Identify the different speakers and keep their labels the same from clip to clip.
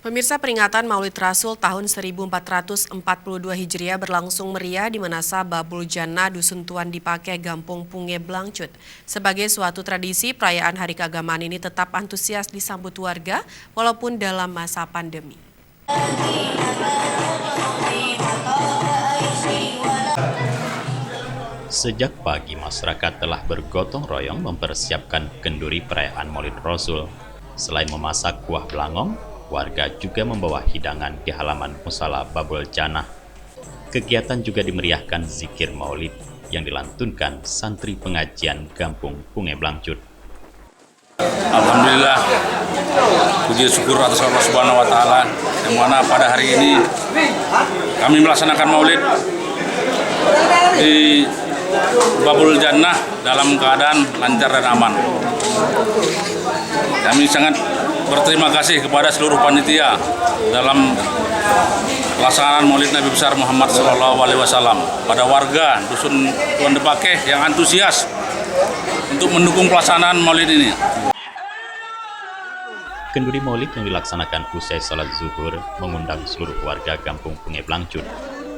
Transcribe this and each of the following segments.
Speaker 1: Pemirsa, peringatan Maulid Rasul tahun 1442 Hijriah berlangsung meriah di Manasa Babul Jannah Dusun Tuan Dipake, Gampung Punge Blangcut. Sebagai suatu tradisi, perayaan hari keagamaan ini tetap antusias disambut warga walaupun dalam masa pandemi.
Speaker 2: Sejak pagi, masyarakat telah bergotong royong mempersiapkan kenduri perayaan Maulid Rasul. Selain memasak kuah belangong, warga juga membawa hidangan di halaman musala Babul Jannah. Kegiatan juga dimeriahkan zikir Maulid yang dilantunkan santri pengajian Gampung Punge Blangcut.
Speaker 3: Alhamdulillah, puji syukur atas Allah Subhanahu wa Ta'ala, yang mana pada hari ini kami melaksanakan Maulid di Babul Jannah dalam keadaan lancar dan aman. Kami sangat berterima kasih kepada seluruh panitia dalam pelaksanaan Maulid Nabi besar Muhammad SAW, pada warga Dusun Tuan Dipake yang antusias untuk mendukung pelaksanaan Maulid ini.
Speaker 2: Kenduri Maulid yang dilaksanakan usai salat zuhur mengundang seluruh warga Gampung Punge Blangcut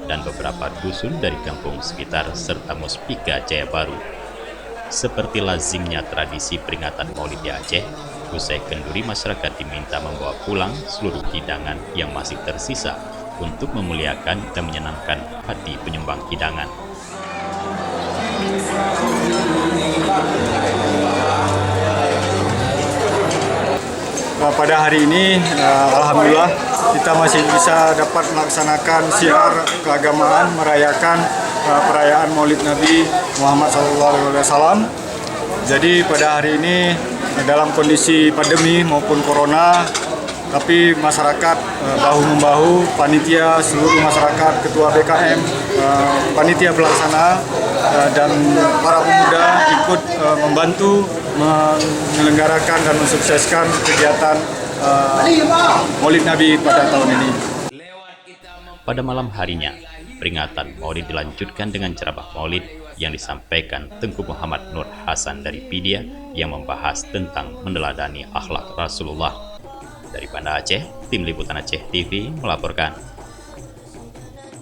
Speaker 2: dan beberapa dusun dari kampung sekitar serta Muspika Jaya Baru. Seperti lazimnya tradisi peringatan Maulid di Aceh, usai kenduri masyarakat diminta membawa pulang seluruh hidangan yang masih tersisa untuk memuliakan dan menyenangkan hati penyumbang hidangan.
Speaker 4: Pada hari ini, alhamdulillah kita masih bisa dapat melaksanakan syiar keagamaan merayakan perayaan Maulid Nabi Muhammad SAW. Jadi pada hari ini dalam kondisi pandemi maupun corona, tapi masyarakat bahu-membahu, panitia, seluruh masyarakat, ketua BKM, panitia pelaksana, dan para pemuda ikut membantu menyelenggarakan dan mensukseskan kegiatan Maulid Nabi pada tahun ini.
Speaker 2: Pada malam harinya, peringatan Maulid dilanjutkan dengan ceramah Maulid yang disampaikan Tengku Muhammad Nur Hasan dari Pidia yang membahas tentang meneladani akhlak Rasulullah. Dari Banda Aceh, Tim Liputan Aceh TV melaporkan.